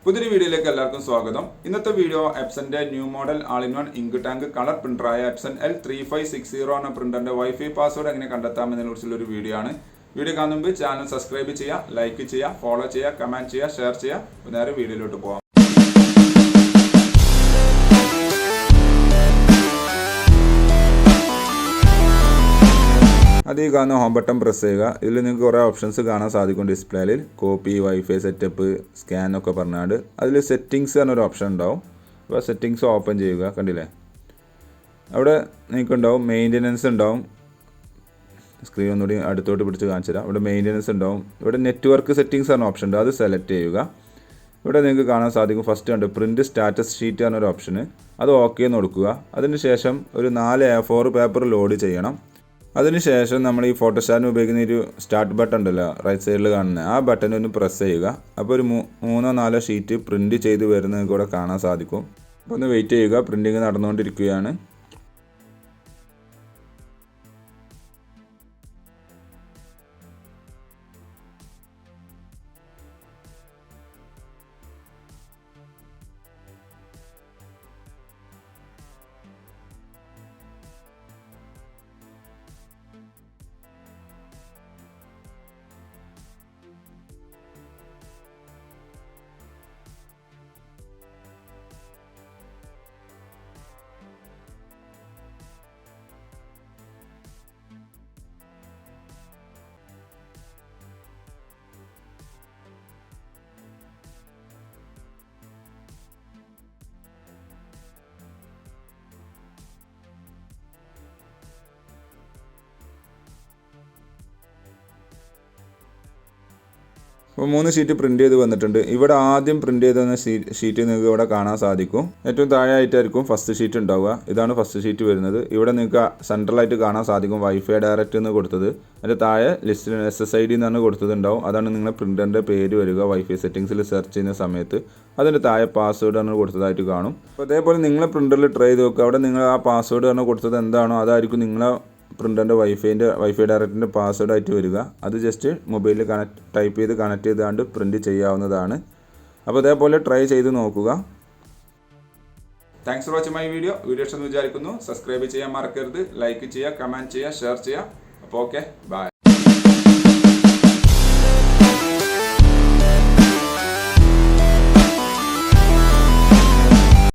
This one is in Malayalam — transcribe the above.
പുതിയൊരു വീഡിയോയിലേക്ക് എല്ലാവർക്കും സ്വാഗതം. ഇന്നത്തെ വീഡിയോ എപ്സന്റെ new model all in one ink tank colour പ്രിന്ററായ എപ്സൺ L3560 എന്ന പ്രിന്ററിന്റെ വൈഫൈ പാസ്വേഡ് എങ്ങനെ കണ്ടെത്താമെന്നതിനെ കുറിച്ചുള്ള ഒരു വീഡിയോ ആണ്. വീഡിയോ കാണുന്ന മുമ്പ് ചാനൽ സബ്സ്ക്രൈബ് ചെയ്യുക, ലൈക്ക് ചെയ്യുക, ഫോളോ ചെയ്യുക, കമന്റ് ചെയ്യുക, ഷെയർ ചെയ്യുക. നേരെ വീഡിയോയിലോട്ട് പോകാം. അത് ഈ കാണുന്ന ഹോം ബട്ടൺ പ്രസ് ചെയ്യുക. ഇതിൽ നിങ്ങൾക്ക് കുറേ ഓപ്ഷൻസ് കാണാൻ സാധിക്കും ഡിസ്പ്ലേയിൽ. കോപ്പി, വൈഫൈ സെറ്റപ്പ്, സ്കാൻ എന്നൊക്കെ പറഞ്ഞാൽ അതിൽ സെറ്റിങ്സ് എന്നൊരു ഓപ്ഷൻ ഉണ്ടാവും. അപ്പോൾ സെറ്റിങ്സ് ഓപ്പൺ ചെയ്യുക. കണ്ടില്ലേ, അവിടെ നിങ്ങൾക്കുണ്ടാവും മെയിൻ്റനൻസ് ഉണ്ടാവും. സ്ക്രീൻ ഒന്നുകൂടി അടുത്തോട്ട് പിടിച്ച് കാണിച്ചു തരാം. ഇവിടെ മെയിൻ്റനൻസ് ഉണ്ടാവും. ഇവിടെ നെറ്റ്വർക്ക് സെറ്റിങ്സ് എന്ന ഓപ്ഷൻ ഉണ്ട്, അത് സെലക്ട് ചെയ്യുക. ഇവിടെ നിങ്ങൾക്ക് കാണാൻ സാധിക്കും ഫസ്റ്റ് ഉണ്ട് പ്രിൻറ്റ് സ്റ്റാറ്റസ് ഷീറ്റ് എന്നൊരു ഓപ്ഷന്, അത് ഓക്കെ എന്ന് കൊടുക്കുക. അതിന് ശേഷം ഒരു 4 A4 പേപ്പർ ലോഡ് ചെയ്യണം. അതിനുശേഷം നമ്മൾ ഈ ഫോട്ടോസ്റ്റാറ്റിന് ഉപയോഗിക്കുന്ന ഒരു സ്റ്റാർട്ട് ബട്ടൺ ഉണ്ടല്ലോ റൈറ്റ് സൈഡിൽ കാണുന്നത്, ആ ബട്ടൺ ഒന്ന് പ്രസ് ചെയ്യുക. അപ്പോൾ ഒരു 3-4 ഷീറ്റ് പ്രിൻറ്റ് ചെയ്ത് വരുന്നത് കൂടെ കാണാൻ സാധിക്കും. അപ്പോൾ ഒന്ന് വെയിറ്റ് ചെയ്യുക, പ്രിൻറ്റിങ് നടന്നുകൊണ്ടിരിക്കുകയാണ്. അപ്പോൾ 3 ഷീറ്റ് പ്രിൻറ്റ് ചെയ്ത് വന്നിട്ടുണ്ട്. ഇവിടെ ആദ്യം പ്രിൻറ്റ് ചെയ്ത് തന്ന ഷീറ്റ് നിങ്ങൾക്ക് ഇവിടെ കാണാൻ സാധിക്കും. ഏറ്റവും താഴെ ആയിട്ടായിരിക്കും ഫസ്റ്റ് ഷീറ്റ് ഉണ്ടാവുക. ഇതാണ് ഫസ്റ്റ് ഷീറ്റ് വരുന്നത്. ഇവിടെ നിങ്ങൾക്ക് സെൻട്രലായിട്ട് കാണാൻ സാധിക്കും വൈഫൈ ഡയറക്റ്റ് എന്ന് കൊടുത്തത്. അതിൻ്റെ താഴെ ലിസ്റ്റിൽ SSID എന്നാണ് കൊടുത്തതുണ്ടാവും. അതാണ് നിങ്ങളുടെ പ്രിൻ്ററിൻ്റെ പേര് വരിക. വൈഫൈ സെറ്റിങ്സിൽ സെർച്ച് ചെയ്യുന്ന സമയത്ത് അതിൻ്റെ താഴെ പാസ്വേഡ് ആണ് കൊടുത്തതായിട്ട് കാണും. അപ്പോൾ അതേപോലെ നിങ്ങളെ പ്രിൻ്ററിൽ ട്രൈ ചെയ്ത് നോക്കുക. അവിടെ നിങ്ങൾ ആ പാസ്വേഡ് ആണ് കൊടുത്തത് എന്താണോ അതായിരിക്കും നിങ്ങളെ പ്രിൻ്ററിൻ്റെ വൈഫൈ ഡയറക്റ്റിൻ്റെ പാസ്വേഡ് ആയിട്ട് വരിക. അത് ജസ്റ്റ് മൊബൈലിൽ ടൈപ്പ് ചെയ്ത് കണക്ട് ചെയ്താണ്ട് പ്രിൻറ്റ് ചെയ്യാവുന്നതാണ്. അപ്പോൾ അതേപോലെ ട്രൈ ചെയ്ത് നോക്കുക. Thanks for watching my video. Video ഇഷ്ടമെന്ന് വിചാരിക്കുന്നു. സബ്സ്ക്രൈബ് ചെയ്യാൻ മറക്കരുത്, ലൈക്ക് ചെയ്യുക, കമൻറ്റ് ചെയ്യുക, ഷെയർ ചെയ്യുക. അപ്പോൾ ഓക്കെ, ബൈ.